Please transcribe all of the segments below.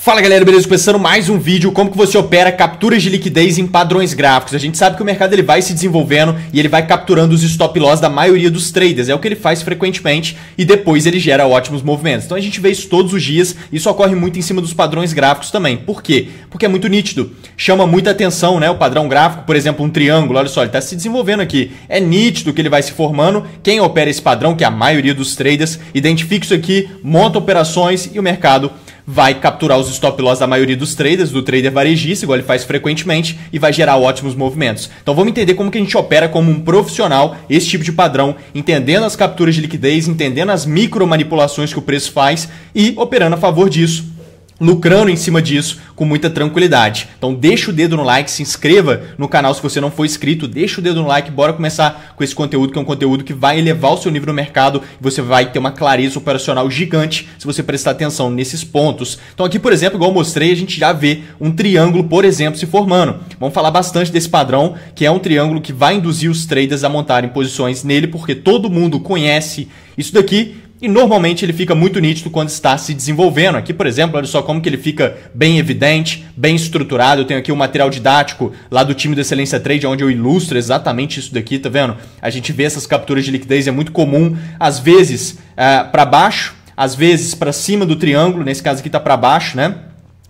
Fala galera, beleza? Começando mais um vídeo, como que você opera capturas de liquidez em padrões gráficos. A gente sabe que o mercado ele vai se desenvolvendo e ele vai capturando os stop loss da maioria dos traders, é o que ele faz frequentemente e depois ele gera ótimos movimentos. Então a gente vê isso todos os dias, isso ocorre muito em cima dos padrões gráficos também. Por quê? Porque é muito nítido, chama muita atenção, né? O padrão gráfico, por exemplo, um triângulo, olha só, ele está se desenvolvendo aqui. É nítido que ele vai se formando, quem opera esse padrão, que é a maioria dos traders, identifica isso aqui, monta operações e o mercado vai capturar os stop loss da maioria dos traders, do trader varejista, igual ele faz frequentemente, e vai gerar ótimos movimentos. Então vamos entender como que a gente opera como um profissional esse tipo de padrão, entendendo as capturas de liquidez, entendendo as micro manipulações que o preço faz e operando a favor disso, lucrando em cima disso com muita tranquilidade. Então deixa o dedo no like, se inscreva no canal se você não for inscrito, deixa o dedo no like, bora começar com esse conteúdo, que é um conteúdo que vai elevar o seu nível no mercado e você vai ter uma clareza operacional gigante se você prestar atenção nesses pontos. Então aqui, por exemplo, igual eu mostrei, a gente já vê um triângulo, por exemplo, se formando. Vamos falar bastante desse padrão, que é um triângulo que vai induzir os traders a montarem posições nele, porque todo mundo conhece isso daqui. E normalmente ele fica muito nítido quando está se desenvolvendo. Aqui, por exemplo, olha só como que ele fica bem evidente, bem estruturado. Eu tenho aqui um material didático lá do time do Excelência Trade, onde eu ilustro exatamente isso daqui, tá vendo? A gente vê essas capturas de liquidez, é muito comum, às vezes para baixo, às vezes para cima do triângulo, nesse caso aqui está para baixo, né?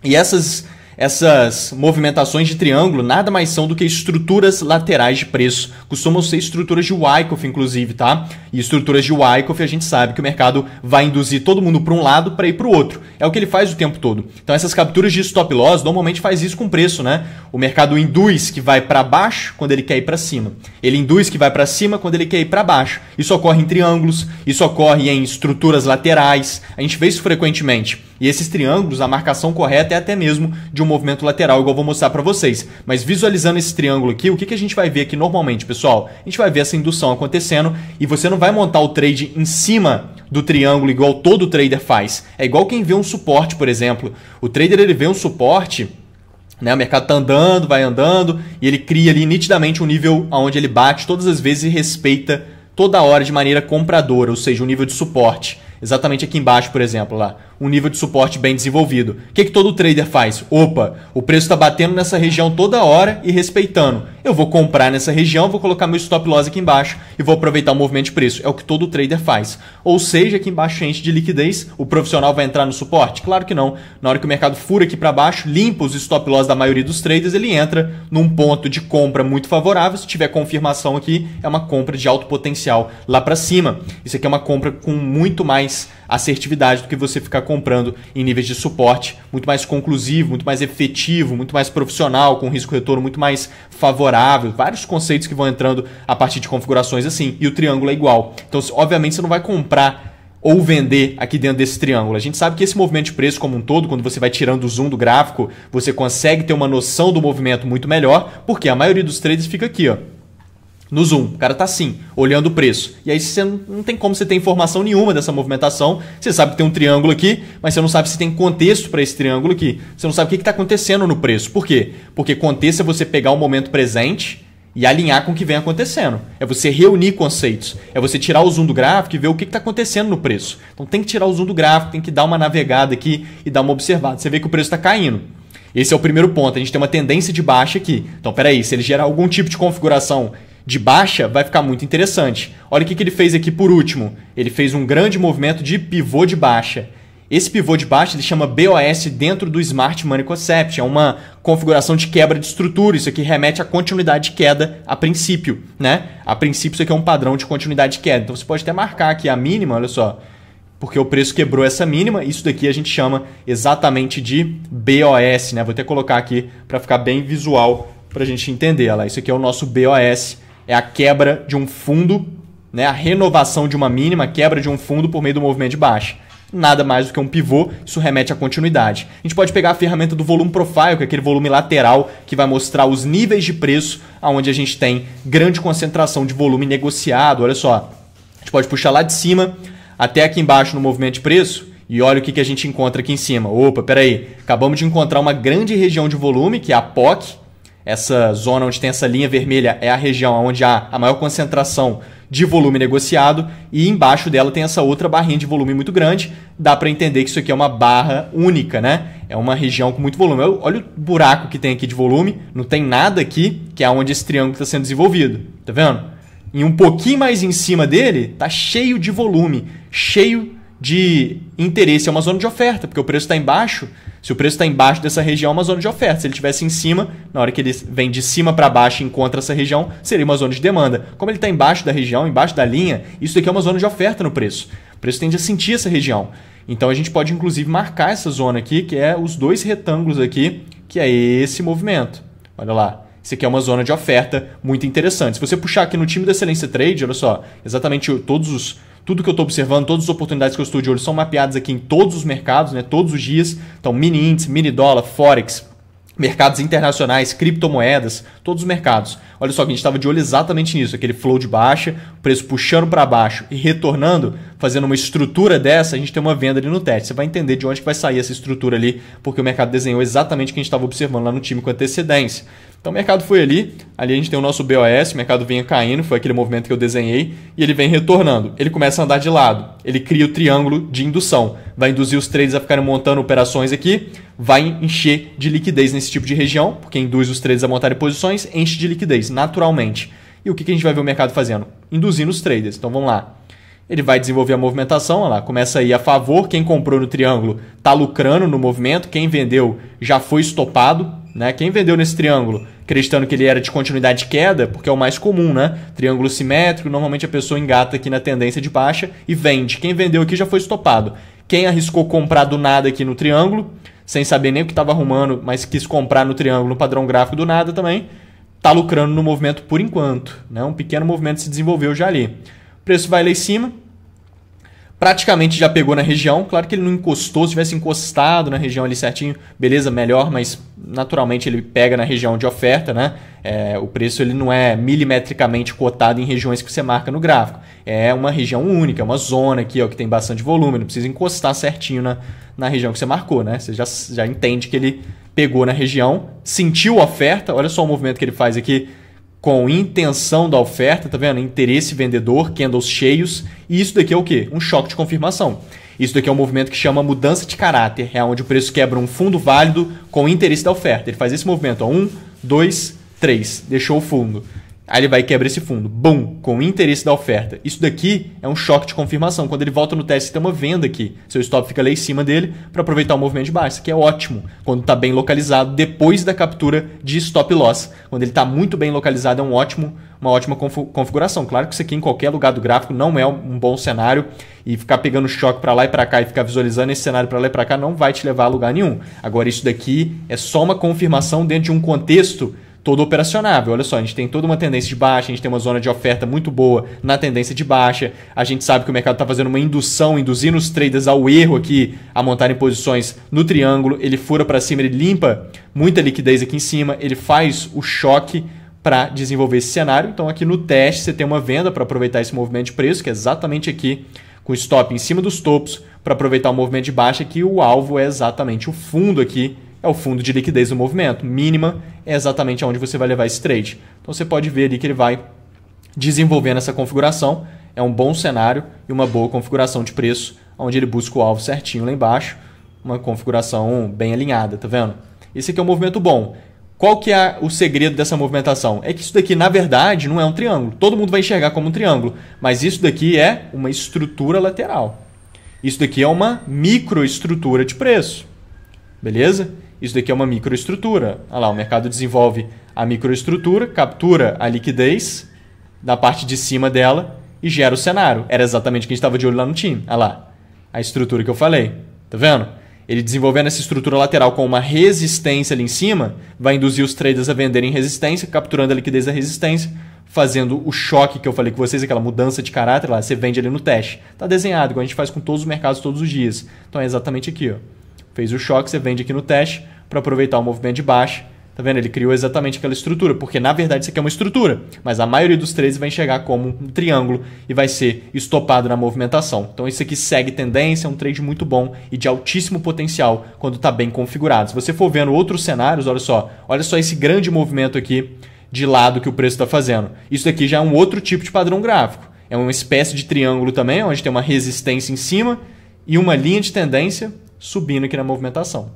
E essas movimentações de triângulo nada mais são do que estruturas laterais de preço. Costumam ser estruturas de Wyckoff, inclusive, tá? E estruturas de Wyckoff a gente sabe que o mercado vai induzir todo mundo para um lado para ir para o outro. É o que ele faz o tempo todo. Então essas capturas de stop loss normalmente faz isso com preço, né? O mercado induz que vai para baixo quando ele quer ir para cima. Ele induz que vai para cima quando ele quer ir para baixo. Isso ocorre em triângulos, isso ocorre em estruturas laterais. A gente vê isso frequentemente. E esses triângulos, a marcação correta é até mesmo de um movimento lateral, igual eu vou mostrar para vocês. Mas visualizando esse triângulo aqui, o que a gente vai ver aqui normalmente, pessoal? A gente vai ver essa indução acontecendo e você não vai montar o trade em cima do triângulo igual todo trader faz. É igual quem vê um suporte, por exemplo. O trader ele vê um suporte, né? O mercado está andando, vai andando e ele cria ali nitidamente um nível onde ele bate todas as vezes e respeita toda hora de maneira compradora, ou seja, um nível de suporte. Exatamente aqui embaixo, por exemplo, lá, um nível de suporte bem desenvolvido. O que todo trader faz? Opa, o preço está batendo nessa região toda hora e respeitando. Eu vou comprar nessa região, vou colocar meu stop loss aqui embaixo e vou aproveitar o movimento de preço. É o que todo trader faz. Ou seja, aqui embaixo enche de liquidez, o profissional vai entrar no suporte? Claro que não. Na hora que o mercado fura aqui para baixo, limpa os stop loss da maioria dos traders, ele entra num ponto de compra muito favorável. Se tiver confirmação aqui, é uma compra de alto potencial lá para cima. Isso aqui é uma compra com muito mais assertividade do que você ficar comprando em níveis de suporte, muito mais conclusivo, muito mais efetivo, muito mais profissional, com risco-retorno muito mais favorável, vários conceitos que vão entrando a partir de configurações assim, e o triângulo é igual. Então, obviamente, você não vai comprar ou vender aqui dentro desse triângulo. A gente sabe que esse movimento de preço como um todo, quando você vai tirando o zoom do gráfico, você consegue ter uma noção do movimento muito melhor, porque a maioria dos traders fica aqui, ó, no zoom, o cara tá assim, olhando o preço. E aí você não tem como você ter informação nenhuma dessa movimentação. Você sabe que tem um triângulo aqui, mas você não sabe se tem contexto para esse triângulo aqui. Você não sabe o que está acontecendo no preço. Por quê? Porque contexto é você pegar o momento presente e alinhar com o que vem acontecendo. É você reunir conceitos. É você tirar o zoom do gráfico e ver o que está acontecendo no preço. Então tem que tirar o zoom do gráfico, tem que dar uma navegada aqui e dar uma observada. Você vê que o preço está caindo. Esse é o primeiro ponto. A gente tem uma tendência de baixa aqui. Então, peraí, se ele gerar algum tipo de configuração de baixa, vai ficar muito interessante. Olha o que ele fez aqui por último. Ele fez um grande movimento de pivô de baixa. Esse pivô de baixa ele chama BOS dentro do Smart Money Concept. É uma configuração de quebra de estrutura. Isso aqui remete à continuidade de queda a princípio, né? A princípio isso aqui é um padrão de continuidade de queda. Então você pode até marcar aqui a mínima, olha só. Porque o preço quebrou essa mínima. Isso daqui a gente chama exatamente de BOS, né? Vou até colocar aqui para ficar bem visual para a gente entender. Olha lá, isso aqui é o nosso BOS. É a quebra de um fundo, né? A renovação de uma mínima, a quebra de um fundo por meio do movimento de baixa. Nada mais do que um pivô, isso remete à continuidade. A gente pode pegar a ferramenta do Volume Profile, que é aquele volume lateral que vai mostrar os níveis de preço onde a gente tem grande concentração de volume negociado. Olha só, a gente pode puxar lá de cima até aqui embaixo no movimento de preço e olha o que a gente encontra aqui em cima. Opa, peraí, acabamos de encontrar uma grande região de volume, que é a POC. Essa zona onde tem essa linha vermelha é a região onde há a maior concentração de volume negociado e embaixo dela tem essa outra barrinha de volume muito grande. Dá para entender que isso aqui é uma barra única, né? É uma região com muito volume. Olha o buraco que tem aqui de volume, não tem nada aqui, que é onde esse triângulo está sendo desenvolvido. Tá vendo? E um pouquinho mais em cima dele, tá cheio de volume, cheio de interesse. É uma zona de oferta, porque o preço está embaixo. Se o preço está embaixo dessa região, é uma zona de oferta. Se ele estivesse em cima, na hora que ele vem de cima para baixo e encontra essa região, seria uma zona de demanda. Como ele está embaixo da região, embaixo da linha, isso aqui é uma zona de oferta no preço. O preço tende a sentir essa região. Então a gente pode inclusive marcar essa zona aqui, que é os dois retângulos aqui, que é esse movimento. Olha lá. Isso aqui é uma zona de oferta muito interessante. Se você puxar aqui no time da Excelência Trade, olha só, exatamente tudo que eu estou observando, todas as oportunidades que eu estou de olho são mapeadas aqui em todos os mercados, né, todos os dias. Então, mini índice, mini dólar, forex, mercados internacionais, criptomoedas, todos os mercados. Olha só que a gente estava de olho exatamente nisso, aquele flow de baixa, o preço puxando para baixo e retornando, fazendo uma estrutura dessa, a gente tem uma venda ali no teste. Você vai entender de onde que vai sair essa estrutura ali, porque o mercado desenhou exatamente o que a gente estava observando lá no time com antecedência. Então o mercado foi ali a gente tem o nosso BOS, o mercado vinha caindo, foi aquele movimento que eu desenhei, e ele vem retornando. Ele começa a andar de lado, ele cria o triângulo de indução, vai induzir os traders a ficarem montando operações aqui, vai encher de liquidez nesse tipo de região, porque induz os traders a montarem posições, enche de liquidez, naturalmente. E o que a gente vai ver o mercado fazendo? Induzindo os traders. Então vamos lá. Ele vai desenvolver a movimentação, olha lá, começa a ir a favor, quem comprou no triângulo está lucrando no movimento, quem vendeu já foi estopado, né? Quem vendeu nesse triângulo, acreditando que ele era de continuidade de queda, porque é o mais comum, né? Triângulo simétrico, normalmente a pessoa engata aqui na tendência de baixa e vende. Quem vendeu aqui já foi estopado. Quem arriscou comprar do nada aqui no triângulo, sem saber nem o que estava arrumando, mas quis comprar no triângulo, no padrão gráfico do nada também, está lucrando no movimento por enquanto, né? Um pequeno movimento se desenvolveu já ali. O preço vai lá em cima, praticamente já pegou na região. Claro que ele não encostou, se tivesse encostado na região ali certinho, beleza, melhor, mas naturalmente ele pega na região de oferta, né? O preço ele não é milimetricamente cotado em regiões que você marca no gráfico. É uma região única, é uma zona aqui ó, que tem bastante volume, não precisa encostar certinho na região que você marcou, né? Você já entende que ele pegou na região, sentiu a oferta, olha só o movimento que ele faz aqui, com intenção da oferta, tá vendo? Interesse vendedor, candles cheios. E isso daqui é o quê? Um choque de confirmação. Isso daqui é um movimento que chama mudança de caráter. É onde o preço quebra um fundo válido com o interesse da oferta. Ele faz esse movimento. 1, 2, 3. Deixou o fundo. Aí ele vai e quebra esse fundo. Bum! Com o interesse da oferta. Isso daqui é um choque de confirmação. Quando ele volta no teste, tem uma venda aqui. Seu stop fica lá em cima dele para aproveitar o movimento de baixo. Isso aqui é ótimo. Quando está bem localizado, depois da captura de stop loss. Quando ele está muito bem localizado, é uma ótima configuração. Claro que isso aqui em qualquer lugar do gráfico não é um bom cenário. E ficar pegando choque para lá e para cá e ficar visualizando esse cenário para lá e para cá não vai te levar a lugar nenhum. Agora, isso daqui é só uma confirmação dentro de um contexto todo operacionável. Olha só, a gente tem toda uma tendência de baixa, a gente tem uma zona de oferta muito boa na tendência de baixa, a gente sabe que o mercado está fazendo uma indução, induzindo os traders ao erro aqui, a montarem posições no triângulo, ele fura para cima, ele limpa muita liquidez aqui em cima, ele faz o choque para desenvolver esse cenário. Então aqui no teste você tem uma venda para aproveitar esse movimento de preço, que é exatamente aqui, com stop em cima dos topos, para aproveitar o movimento de baixa, que o alvo é exatamente o fundo aqui, é o fundo de liquidez do movimento. Mínima é exatamente aonde você vai levar esse trade. Então você pode ver ali que ele vai desenvolvendo essa configuração. É um bom cenário e uma boa configuração de preço, onde ele busca o alvo certinho lá embaixo. Uma configuração bem alinhada, tá vendo? Esse aqui é um movimento bom. Qual que é o segredo dessa movimentação? É que isso daqui, na verdade, não é um triângulo. Todo mundo vai enxergar como um triângulo, mas isso daqui é uma estrutura lateral. Isso daqui é uma microestrutura de preço. Beleza? Isso daqui é uma microestrutura. Olha lá, o mercado desenvolve a microestrutura, captura a liquidez da parte de cima dela e gera o cenário. Era exatamente o que a gente estava de olho lá no time. Olha lá, a estrutura que eu falei. Tá vendo? Ele desenvolvendo essa estrutura lateral com uma resistência ali em cima, vai induzir os traders a venderem resistência, capturando a liquidez da resistência, fazendo o choque que eu falei com vocês, aquela mudança de caráter lá, você vende ali no teste. Está desenhado, igual a gente faz com todos os mercados todos os dias. Então é exatamente aqui, ó. Fez o choque, você vende aqui no teste para aproveitar o movimento de baixa. Tá vendo? Ele criou exatamente aquela estrutura, porque na verdade isso aqui é uma estrutura, mas a maioria dos trades vai enxergar como um triângulo e vai ser estopado na movimentação. Então isso aqui segue tendência, é um trade muito bom e de altíssimo potencial quando está bem configurado. Se você for vendo outros cenários, olha só esse grande movimento aqui de lado que o preço está fazendo. Isso aqui já é um outro tipo de padrão gráfico. É uma espécie de triângulo também, onde tem uma resistência em cima e uma linha de tendência subindo aqui na movimentação.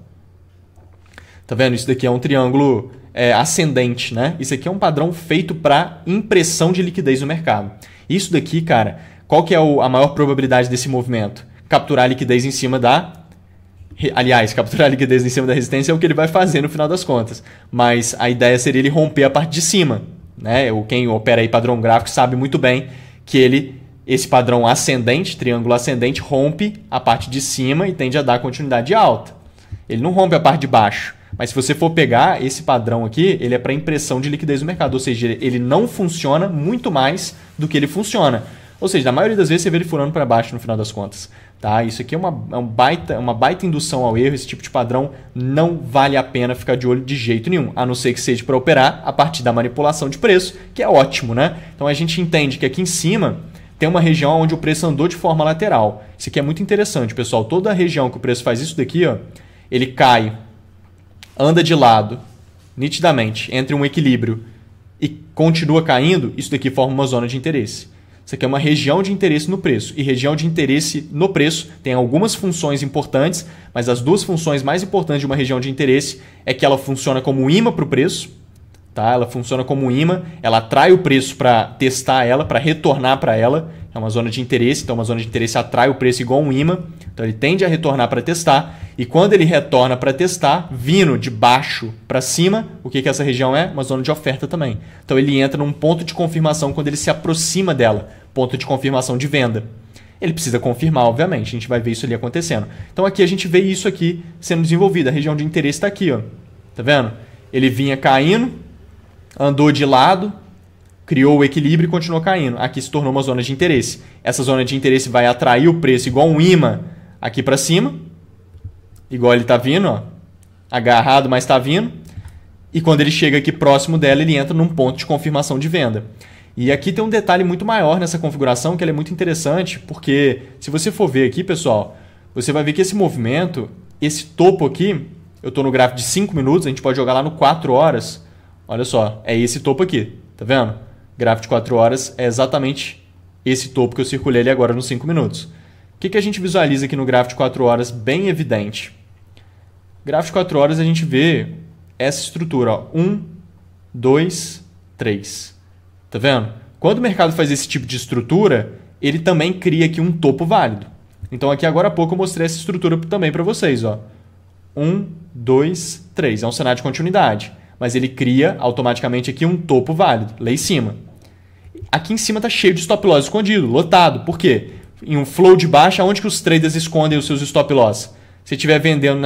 Tá vendo? Isso daqui é um triângulo ascendente, né? Isso aqui é um padrão feito para impressão de liquidez no mercado. Isso daqui, cara, qual que é a maior probabilidade desse movimento? Capturar a liquidez em cima da... Aliás, capturar a liquidez em cima da resistência é o que ele vai fazer no final das contas. Mas a ideia seria ele romper a parte de cima, né? Quem opera aí padrão gráfico sabe muito bem que esse padrão ascendente, triângulo ascendente, rompe a parte de cima e tende a dar continuidade alta. Ele não rompe a parte de baixo. Mas se você for pegar esse padrão aqui, ele é para impressão de liquidez no mercado. Ou seja, ele não funciona muito mais do que ele funciona. Ou seja, na maioria das vezes você vê ele furando para baixo no final das contas. Tá? Isso aqui é uma baita indução ao erro. Esse tipo de padrão não vale a pena ficar de olho de jeito nenhum. A não ser que seja para operar a partir da manipulação de preço, que é ótimo, né? Então a gente entende que aqui em cima tem uma região onde o preço andou de forma lateral. Isso aqui é muito interessante, pessoal. Toda a região que o preço faz isso daqui, ó, ele cai, anda de lado, nitidamente, entre um equilíbrio e continua caindo, isso daqui forma uma zona de interesse. Isso aqui é uma região de interesse no preço. E região de interesse no preço tem algumas funções importantes, mas as duas funções mais importantes de uma região de interesse é que ela funciona como imã para o preço. Tá? Ela funciona como imã, ela atrai o preço para testar ela, para retornar para ela. É uma zona de interesse, então uma zona de interesse atrai o preço igual um imã. Então ele tende a retornar para testar. E quando ele retorna para testar, vindo de baixo para cima, o que essa região é? Uma zona de oferta também. Então ele entra num ponto de confirmação quando ele se aproxima dela. Ponto de confirmação de venda. Ele precisa confirmar, obviamente. A gente vai ver isso ali acontecendo. Então aqui a gente vê isso aqui sendo desenvolvido. A região de interesse está aqui, ó. Tá vendo? Ele vinha caindo, andou de lado, criou o equilíbrio e continuou caindo. Aqui se tornou uma zona de interesse. Essa zona de interesse vai atrair o preço igual um imã aqui para cima. Igual ele está vindo, ó. Agarrado, mas está vindo. E quando ele chega aqui próximo dela, ele entra num ponto de confirmação de venda. E aqui tem um detalhe muito maior nessa configuração, que ela é muito interessante, porque se você for ver aqui, pessoal, você vai ver que esse movimento, esse topo aqui, eu estou no gráfico de 5 minutos, a gente pode jogar lá no 4 horas. Olha só, é esse topo aqui, tá vendo? Gráfico de 4 horas é exatamente esse topo que eu circulei ali agora nos 5 minutos. O que a gente visualiza aqui no gráfico de 4 horas bem evidente? Gráfico de 4 horas a gente vê essa estrutura, ó, 1, 2, 3. Tá vendo? Quando o mercado faz esse tipo de estrutura, ele também cria aqui um topo válido. Então aqui agora há pouco eu mostrei essa estrutura também para vocês. Ó. 1, 2, 3. É um cenário de continuidade. Mas ele cria automaticamente aqui um topo válido, lá em cima. Aqui em cima está cheio de stop loss escondido, lotado. Por quê? Em um flow de baixa, onde que os traders escondem os seus stop loss? Se estiver vendendo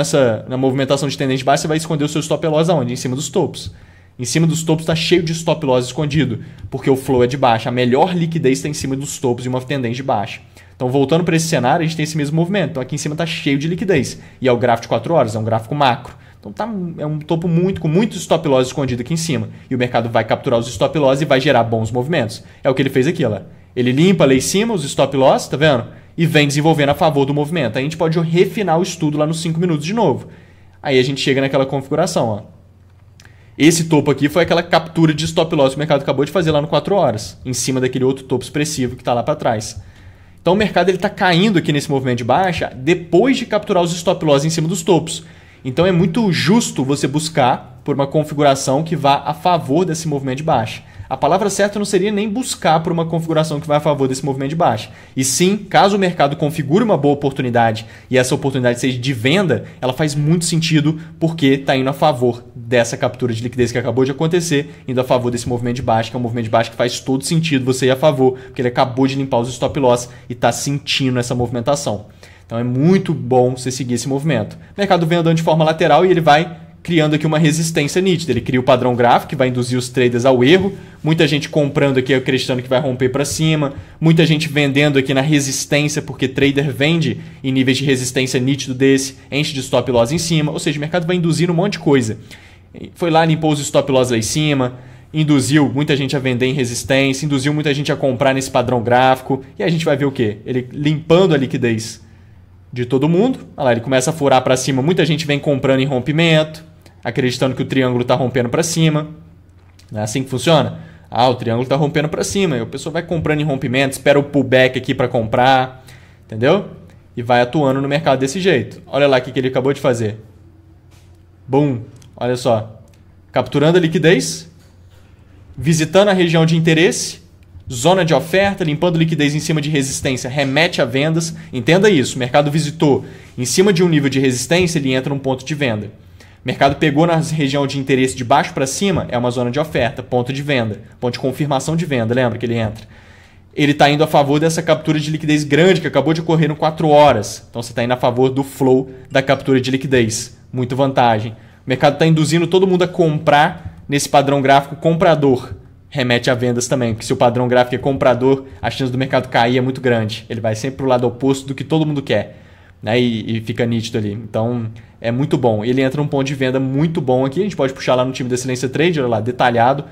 na movimentação de tendência de baixa, você vai esconder o seu stop loss aonde? Em cima dos topos. Em cima dos topos está cheio de stop loss escondido, porque o flow é de baixa. A melhor liquidez está em cima dos topos de uma tendência de baixa. Então, voltando para esse cenário, a gente tem esse mesmo movimento. Então, aqui em cima está cheio de liquidez. E é o gráfico de 4 horas, é um gráfico macro. Então, é um topo com muito stop loss escondido aqui em cima. E o mercado vai capturar os stop loss e vai gerar bons movimentos. É o que ele fez aqui, ó. Ele limpa lá em cima os stop loss, tá vendo? E vem desenvolvendo a favor do movimento. Aí a gente pode refinar o estudo lá nos 5 minutos de novo. Aí a gente chega naquela configuração, ó. Esse topo aqui foi aquela captura de stop loss que o mercado acabou de fazer lá no 4 horas, em cima daquele outro topo expressivo que está lá para trás. Então o mercado está caindo aqui nesse movimento de baixa depois de capturar os stop loss em cima dos topos. Então é muito justo você buscar por uma configuração que vá a favor desse movimento de baixa. A palavra certa não seria nem buscar por uma configuração que vai a favor desse movimento de baixa. E sim, caso o mercado configure uma boa oportunidade e essa oportunidade seja de venda, ela faz muito sentido porque está indo a favor dessa captura de liquidez que acabou de acontecer, indo a favor desse movimento de baixa, que é um movimento de baixa que faz todo sentido você ir a favor, porque ele acabou de limpar os stop loss e está sentindo essa movimentação. Então é muito bom você seguir esse movimento. O mercado vem andando de forma lateral e ele vai criando aqui uma resistência nítida. Ele cria o padrão gráfico que vai induzir os traders ao erro. Muita gente comprando aqui acreditando que vai romper para cima. Muita gente vendendo aqui na resistência porque trader vende em níveis de resistência nítido desse, enche de stop loss em cima. Ou seja, o mercado vai induzindo um monte de coisa. Foi lá, limpou os stop loss lá em cima, induziu muita gente a vender em resistência, induziu muita gente a comprar nesse padrão gráfico. E a gente vai ver o quê? Ele limpando a liquidez de todo mundo. Olha lá, ele começa a furar para cima. Muita gente vem comprando em rompimento, acreditando que o triângulo está rompendo para cima. Não é assim que funciona? Ah, o triângulo está rompendo para cima. E a pessoa vai comprando em rompimento, espera o pullback aqui para comprar, entendeu? E vai atuando no mercado desse jeito. Olha lá o que ele acabou de fazer. Bum! Olha só. Capturando a liquidez, visitando a região de interesse, zona de oferta, limpando liquidez em cima de resistência, remete a vendas. Entenda isso. O mercado visitou em cima de um nível de resistência, ele entra num ponto de venda. O mercado pegou na região de interesse de baixo para cima, é uma zona de oferta, ponto de venda, ponto de confirmação de venda, lembra que ele entra? Ele está indo a favor dessa captura de liquidez grande que acabou de ocorrer no 4 horas. Então você está indo a favor do flow da captura de liquidez. Muito vantagem. O mercado está induzindo todo mundo a comprar nesse padrão gráfico comprador. Remete a vendas também, porque se o padrão gráfico é comprador, a chance do mercado cair é muito grande. Ele vai sempre para o lado oposto do que todo mundo quer. Né? E fica nítido ali. Então é muito bom. Ele entra num ponto de venda muito bom aqui. A gente pode puxar lá no time da Excelência Trade, olha lá, detalhado.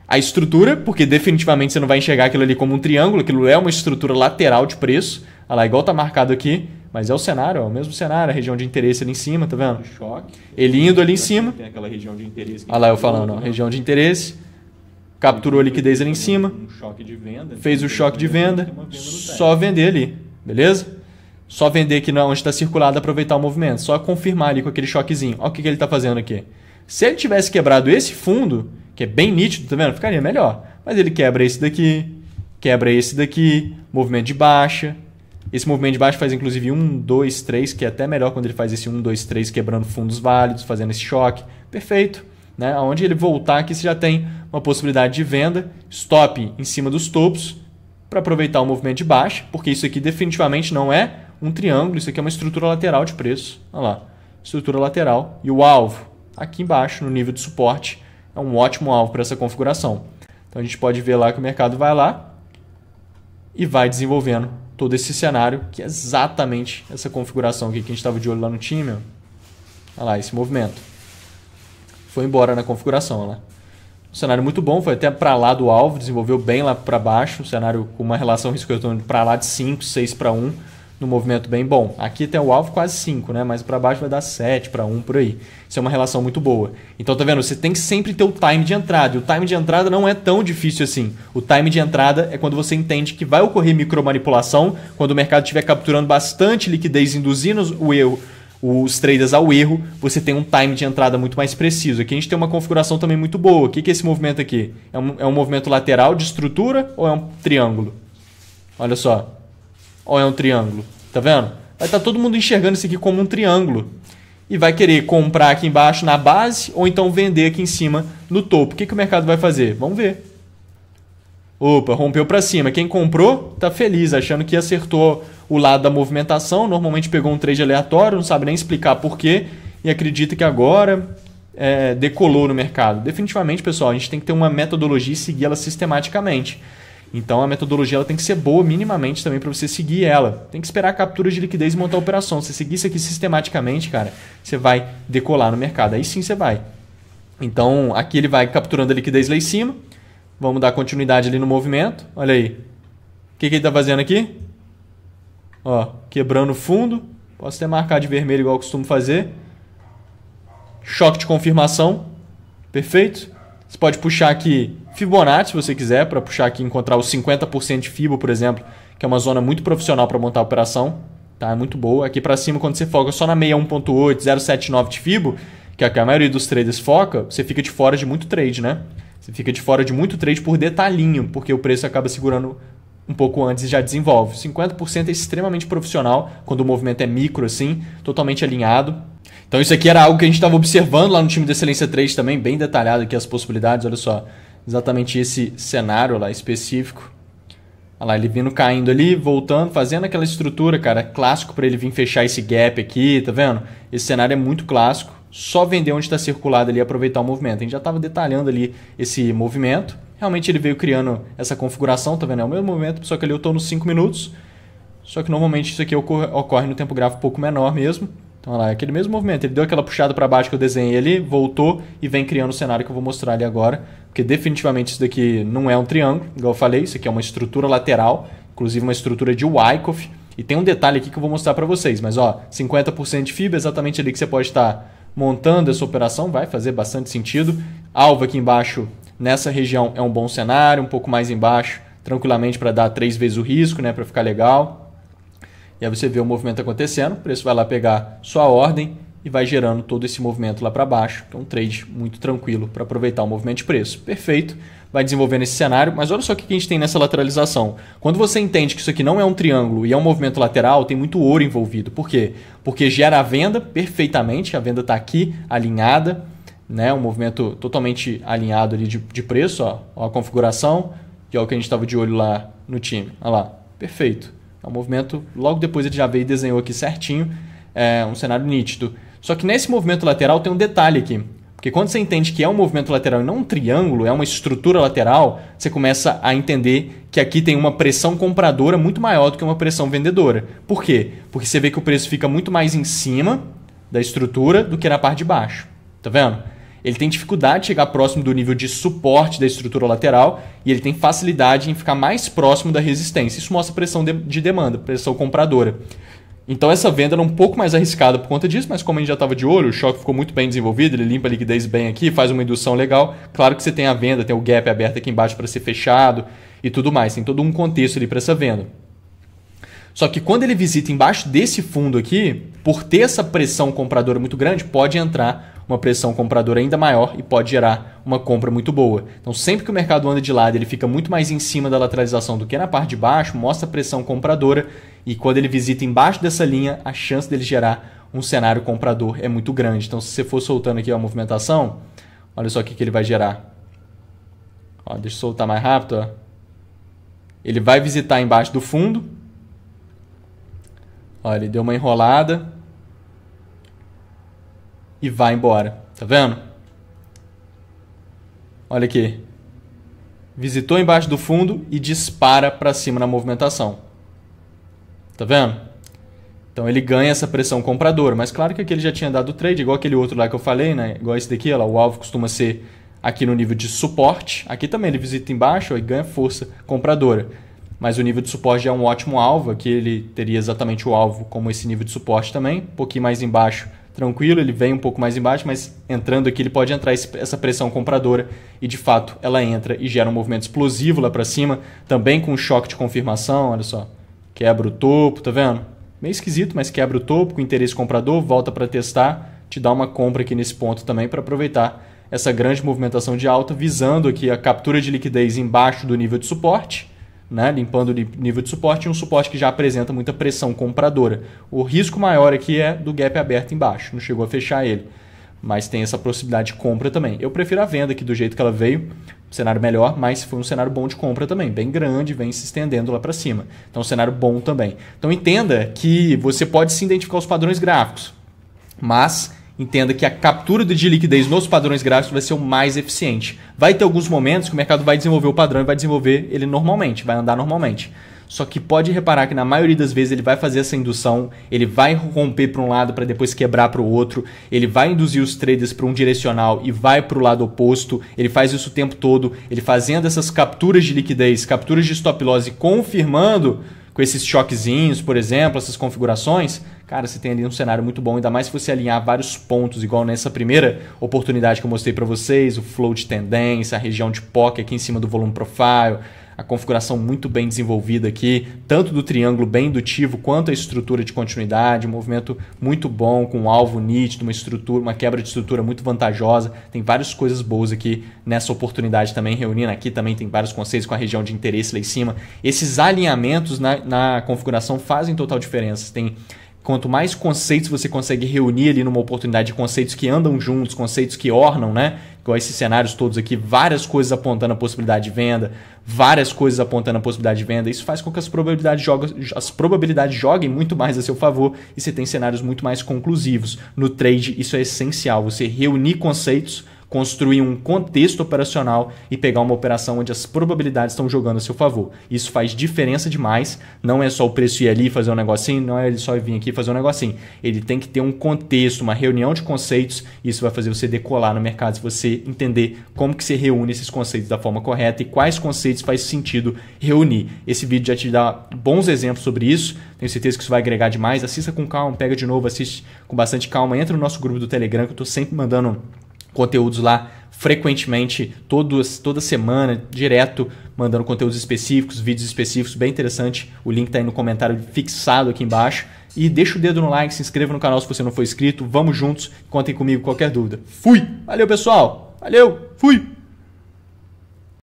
A estrutura, porque definitivamente você não vai enxergar aquilo ali como um triângulo, aquilo é uma estrutura lateral de preço. Olha lá, igual está marcado aqui, mas é o cenário, ó, o mesmo cenário, a região de interesse ali em cima, tá vendo? Choque. Ele indo ali em cima. Tem aquela região de interesse. Olha lá eu falando, ó, região de interesse. Capturou a liquidez ali em cima. Um choque de venda. Fez o choque de venda. Só vender ali, beleza? Só vender aqui onde está circulado, aproveitar o movimento. Só confirmar ali com aquele choquezinho. Olha o que ele está fazendo aqui. Se ele tivesse quebrado esse fundo, que é bem nítido, tá vendo? Ficaria melhor. Mas ele quebra esse daqui, quebra esse daqui, movimento de baixa. Esse movimento de baixa faz inclusive 1, 2, 3, que é até melhor quando ele faz esse 1, 2, 3 quebrando fundos válidos, fazendo esse choque. Perfeito. Né? Onde ele voltar aqui, você já tem uma possibilidade de venda. Stop em cima dos topos para aproveitar o movimento de baixa, porque isso aqui definitivamente não é um triângulo, isso aqui é uma estrutura lateral de preço. Olha lá, estrutura lateral. E o alvo, aqui embaixo, no nível de suporte, é um ótimo alvo para essa configuração. Então a gente pode ver lá que o mercado vai lá e vai desenvolvendo todo esse cenário, que é exatamente essa configuração aqui que a gente estava de olho lá no time. Ó. Olha lá, esse movimento. Foi embora na configuração. Olha lá. Um cenário muito bom, foi até para lá do alvo, desenvolveu bem lá para baixo, um cenário com uma relação risco-retorno para lá de 5, 6 para 1, no movimento bem bom. Aqui tem o alvo quase 5, né? Mas para baixo vai dar 7 para 1 por aí. Isso é uma relação muito boa. Então tá vendo? Você tem que sempre ter o time de entrada. E o time de entrada não é tão difícil assim. O time de entrada é quando você entende que vai ocorrer micromanipulação, quando o mercado estiver capturando bastante liquidez, induzindo o erro, os traders ao erro, você tem um time de entrada muito mais preciso. Aqui a gente tem uma configuração também muito boa. O que é esse movimento aqui? É um movimento lateral de estrutura ou é um triângulo? Olha só. Ou é um triângulo? Tá vendo? Vai estar todo mundo enxergando isso aqui como um triângulo. E vai querer comprar aqui embaixo na base ou então vender aqui em cima no topo. O que o mercado vai fazer? Vamos ver. Opa, rompeu para cima. Quem comprou tá feliz, achando que acertou o lado da movimentação. Normalmente pegou um trade aleatório, não sabe nem explicar porquê e acredita que agora decolou no mercado. Definitivamente, pessoal, a gente tem que ter uma metodologia e seguir ela sistematicamente. Então a metodologia ela tem que ser boa minimamente também para você seguir ela. Tem que esperar a captura de liquidez e montar a operação. Se você seguir isso aqui sistematicamente, cara, você vai decolar no mercado. Aí sim você vai. Então aqui ele vai capturando a liquidez lá em cima. Vamos dar continuidade ali no movimento. Olha aí. O que ele está fazendo aqui? Ó, quebrando o fundo. Posso até marcar de vermelho igual eu costumo fazer. Choque de confirmação. Perfeito. Você pode puxar aqui Fibonacci, se você quiser, para puxar aqui e encontrar os 50% de Fibo, por exemplo, que é uma zona muito profissional para montar a operação. Tá? É muito boa. Aqui para cima, quando você foca só na 61.8, 0,79 de Fibo, que é a maioria dos traders foca, você fica de fora de muito trade, né? Você fica de fora de muito trade por detalhinho, porque o preço acaba segurando um pouco antes e já desenvolve. 50% é extremamente profissional, quando o movimento é micro assim, totalmente alinhado. Então isso aqui era algo que a gente estava observando lá no time da Excelência Trade também, bem detalhado aqui as possibilidades, olha só. Exatamente esse cenário lá específico. Olha lá, ele vindo caindo ali, voltando, fazendo aquela estrutura, cara, clássico para ele vir fechar esse gap aqui, tá vendo? Esse cenário é muito clássico. Só vender onde está circulado ali e aproveitar o movimento. A gente já estava detalhando ali esse movimento. Realmente ele veio criando essa configuração, tá vendo? É o mesmo movimento, só que ali eu estou nos 5 minutos. Só que normalmente isso aqui ocorre no tempo gráfico um pouco menor mesmo. Então, olha lá, é aquele mesmo movimento. Ele deu aquela puxada para baixo que eu desenhei ali, voltou e vem criando o cenário que eu vou mostrar ali agora. Porque definitivamente isso daqui não é um triângulo, igual eu falei. Isso aqui é uma estrutura lateral, inclusive uma estrutura de Wyckoff. E tem um detalhe aqui que eu vou mostrar para vocês. Mas, ó, 50% de FIBA, exatamente ali que você pode estar montando essa operação, vai fazer bastante sentido. Alvo aqui embaixo nessa região é um bom cenário, um pouco mais embaixo, tranquilamente para dar 3 vezes o risco, né, para ficar legal. E aí você vê o movimento acontecendo, o preço vai lá pegar sua ordem e vai gerando todo esse movimento lá para baixo, que é um trade muito tranquilo para aproveitar o movimento de preço. Perfeito, vai desenvolvendo esse cenário, mas olha só o que a gente tem nessa lateralização. Quando você entende que isso aqui não é um triângulo e é um movimento lateral, tem muito ouro envolvido. Por quê? Porque gera a venda perfeitamente, a venda está aqui alinhada, né? Um movimento totalmente alinhado ali de preço, ó a configuração, que é o que a gente estava de olho lá no time. Olha lá, perfeito. É um movimento, logo depois ele já veio e desenhou aqui certinho, é um cenário nítido. Só que nesse movimento lateral tem um detalhe aqui. Porque quando você entende que é um movimento lateral e não um triângulo, é uma estrutura lateral, você começa a entender que aqui tem uma pressão compradora muito maior do que uma pressão vendedora. Por quê? Porque você vê que o preço fica muito mais em cima da estrutura do que na parte de baixo. Tá vendo? Ele tem dificuldade de chegar próximo do nível de suporte da estrutura lateral e ele tem facilidade em ficar mais próximo da resistência. Isso mostra pressão de demanda, pressão compradora. Então essa venda era um pouco mais arriscada por conta disso, mas como a gente já estava de olho, o choque ficou muito bem desenvolvido, ele limpa a liquidez bem aqui, faz uma indução legal. Claro que você tem a venda, tem o gap aberto aqui embaixo para ser fechado e tudo mais. Tem todo um contexto ali para essa venda. Só que quando ele visita embaixo desse fundo aqui, por ter essa pressão compradora muito grande, pode entrar uma pressão compradora ainda maior e pode gerar uma compra muito boa. Então sempre que o mercado anda de lado, ele fica muito mais em cima da lateralização do que na parte de baixo, mostra pressão compradora e quando ele visita embaixo dessa linha, a chance dele gerar um cenário comprador é muito grande. Então se você for soltando aqui a movimentação, olha só o que ele vai gerar. Ó, deixa eu soltar mais rápido. Ó. Ele vai visitar embaixo do fundo. Olha, ele deu uma enrolada e vai embora. Tá vendo? Olha aqui. Visitou embaixo do fundo e dispara para cima na movimentação. Tá vendo? Então ele ganha essa pressão compradora. Mas claro que aqui ele já tinha dado trade, igual aquele outro lá que eu falei, né? Igual esse daqui, ó, o alvo costuma ser aqui no nível de suporte. Aqui também ele visita embaixo ó, e ganha força compradora. Mas o nível de suporte já é um ótimo alvo. Aqui ele teria exatamente o alvo como esse nível de suporte também. Um pouquinho mais embaixo, tranquilo. Ele vem um pouco mais embaixo, mas entrando aqui ele pode entrar essa pressão compradora. E de fato ela entra e gera um movimento explosivo lá para cima. Também com um choque de confirmação, olha só. Quebra o topo, tá vendo? Meio esquisito, mas quebra o topo com interesse comprador. Volta para testar. Te dá uma compra aqui nesse ponto também para aproveitar essa grande movimentação de alta. Visando aqui a captura de liquidez embaixo do nível de suporte. Né, limpando o nível de suporte e um suporte que já apresenta muita pressão compradora. O risco maior aqui é do gap aberto embaixo, não chegou a fechar ele, mas tem essa possibilidade de compra também. Eu prefiro a venda aqui do jeito que ela veio, um cenário melhor, mas foi um cenário bom de compra também, bem grande, vem se estendendo lá para cima. Então um cenário bom também. Então entenda que você pode se identificar os padrões gráficos, mas entenda que a captura de liquidez nos padrões gráficos vai ser o mais eficiente. Vai ter alguns momentos que o mercado vai desenvolver o padrão e vai desenvolver ele normalmente, vai andar normalmente. Só que pode reparar que na maioria das vezes ele vai fazer essa indução, ele vai romper para um lado para depois quebrar para o outro, ele vai induzir os traders para um direcional e vai para o lado oposto, ele faz isso o tempo todo, ele fazendo essas capturas de liquidez, capturas de stop loss e confirmando com esses choquezinhos, por exemplo, essas configurações, cara, você tem ali um cenário muito bom, ainda mais se você alinhar vários pontos, igual nessa primeira oportunidade que eu mostrei para vocês, o flow de tendência, a região de POC aqui em cima do volume profile, a configuração muito bem desenvolvida aqui, tanto do triângulo bem indutivo quanto a estrutura de continuidade, um movimento muito bom, com um alvo nítido, uma estrutura, uma quebra de estrutura muito vantajosa, tem várias coisas boas aqui nessa oportunidade também, reunindo aqui também tem vários conceitos com a região de interesse lá em cima. Esses alinhamentos na configuração fazem total diferença, quanto mais conceitos você consegue reunir ali numa oportunidade de conceitos que andam juntos, conceitos que ornam, né? Igual esses cenários todos aqui, várias coisas apontando a possibilidade de venda, várias coisas apontando a possibilidade de venda. Isso faz com que as probabilidades joguem muito mais a seu favor e você tem cenários muito mais conclusivos. No trade, isso é essencial, você reunir conceitos, construir um contexto operacional e pegar uma operação onde as probabilidades estão jogando a seu favor. Isso faz diferença demais. Não é só o preço ir ali e fazer um negocinho, não é ele só vir aqui e fazer um negocinho. Ele tem que ter um contexto, uma reunião de conceitos, e isso vai fazer você decolar no mercado se você entender como que você reúne esses conceitos da forma correta e quais conceitos faz sentido reunir. Esse vídeo já te dá bons exemplos sobre isso. Tenho certeza que isso vai agregar demais. Assista com calma, pega de novo, assiste com bastante calma. Entra no nosso grupo do Telegram, que eu estou sempre mandando conteúdos lá frequentemente, toda semana, direto, mandando conteúdos específicos, vídeos específicos, bem interessante. O link tá aí no comentário fixado aqui embaixo. E deixa o dedo no like, se inscreva no canal se você não for inscrito. Vamos juntos, contem comigo qualquer dúvida. Fui! Valeu, pessoal! Valeu! Fui!